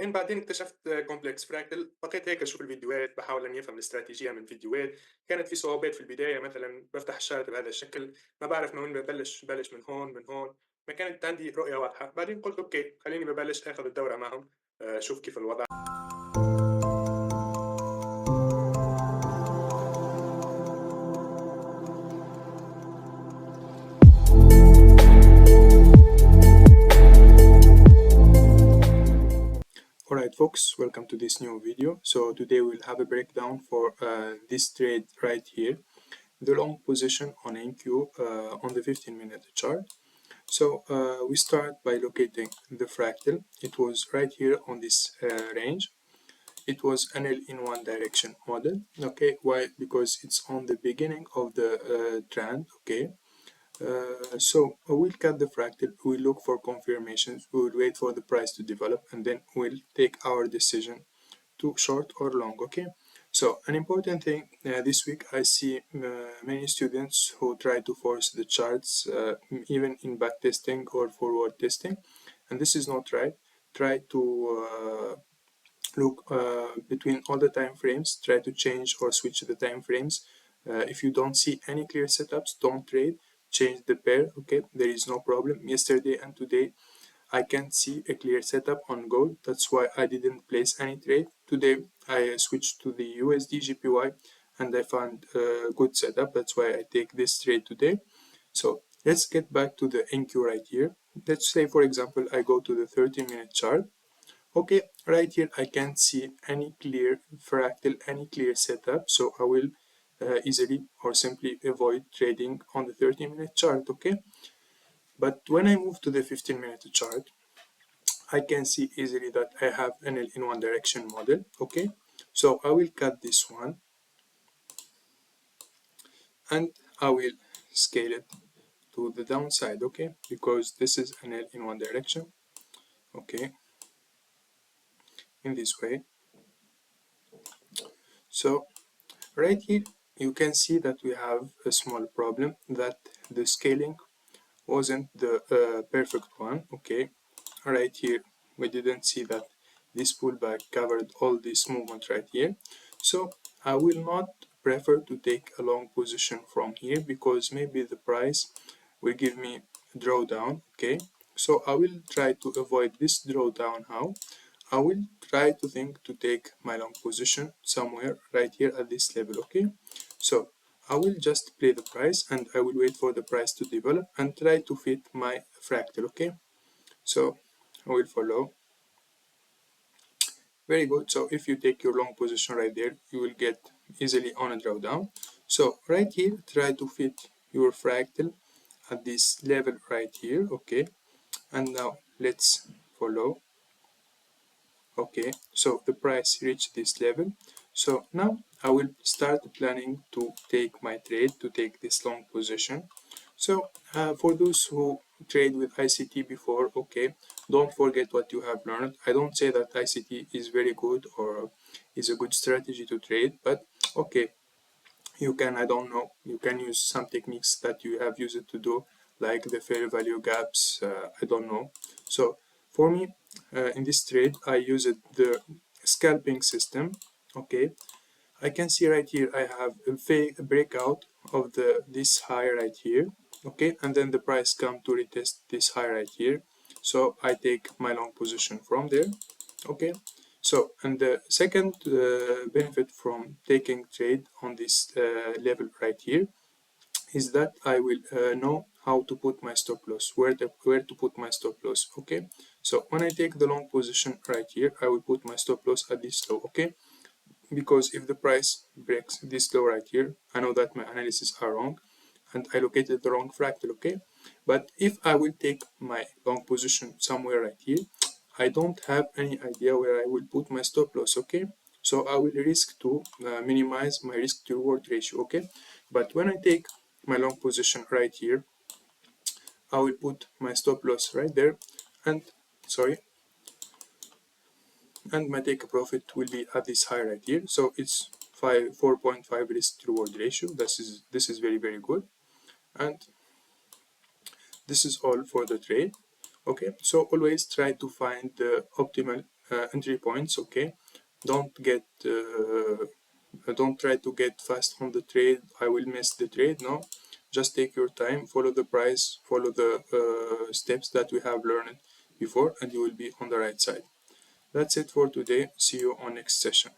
بعدين اكتشفت كومبلكس فراكتل، بقيت هيك اشوف الفيديوهات بحاول اني افهم الاستراتيجيه من الفيديوهات. كانت في صعوبات في البدايه، مثلا بفتح الشارت بهذا الشكل، ما بعرف من وين ببلش من هون من هون، ما كانت عندي رؤيه واضحه. بعدين قلت اوكي خليني ببلش اخذ الدوره معهم، اشوف كيف الوضع. Alright folks, welcome to this new video. So today we'll have a breakdown for this trade right here, the long position on NQ on the 15-minute chart. So we start by locating the fractal. It was right here on this range. It was an L in one direction model. Okay, why? Because it's on the beginning of the trend. Okay, so we'll cut the fractal, we'll look for confirmations, we'll wait for the price to develop, and then we'll take our decision to short or long. Okay, so an important thing this week, I see many students who try to force the charts even in back testing or forward testing, and this is not right. Try to look between all the time frames, try to change or switch the time frames. If you don't see any clear setups, don't trade, change the pair. Okay, there is no problem. Yesterday and today I can't see a clear setup on gold, that's why I didn't place any trade. Today I switched to the USD GPY and I found a good setup, that's why I take this trade today. So let's get back to the NQ right here. Let's say for example I go to the 30-minute chart. Okay, right here I can't see any clear fractal, any clear setup, so I will easily or simply avoid trading on the 30-minute chart. Okay, but when I move to the 15-minute chart, I can see easily that I have an L in one direction model. Okay, so I will cut this one and I will scale it to the downside. Okay, because this is an L in one direction. Okay, in this way. So right here you can see that we have a small problem, that the scaling wasn't the perfect one. Okay, right here we didn't see that this pullback covered all this movement right here. So I will not prefer to take a long position from here, because maybe the price will give me a drawdown. Okay, so I will try to avoid this drawdown. How? I will try to think to take my long position somewhere right here at this level. Okay, so I will just play the price and I will wait for the price to develop and try to fit my fractal. Okay, so I will follow. Very good. So if you take your long position right there, you will get easily on a drawdown. So right here, try to fit your fractal at this level right here. Okay, and now let's follow. Okay, so the price reached this level. So now I will start planning to take my trade, to take this long position. So for those who trade with ICT before, okay, don't forget what you have learned. I don't say that ICT is very good or is a good strategy to trade, but okay, you can, I don't know, you can use some techniques that you have used to do, like the fair value gaps, I don't know. So for me, in this trade, I used the scalping system. Okay, I can see right here I have a fake breakout of this high right here. Okay, and then the price come to retest this high right here, so I take my long position from there. Okay, so and the second benefit from taking trade on this level right here is that I will know how to put my stop loss, where to put my stop loss. Okay, so when I take the long position right here, I will put my stop loss at this low. Okay, because if the price breaks this low right here, I know that my analysis are wrong and I located the wrong fractal. Okay, but if I will take my long position somewhere right here, I don't have any idea where I will put my stop loss. Okay, so I will risk to minimize my risk to reward ratio. Okay, but when I take my long position right here, I will put my stop loss right there, and and my take profit will be at this high right here. So it's 4.5 risk to reward ratio. This is very good, and this is all for the trade. Okay, so always try to find the optimal entry points. Okay, don't get don't try to get fast on the trade. I will miss the trade. No, just take your time, follow the price, follow the steps that we have learned before, and you will be on the right side. That's it for today. See you on next session.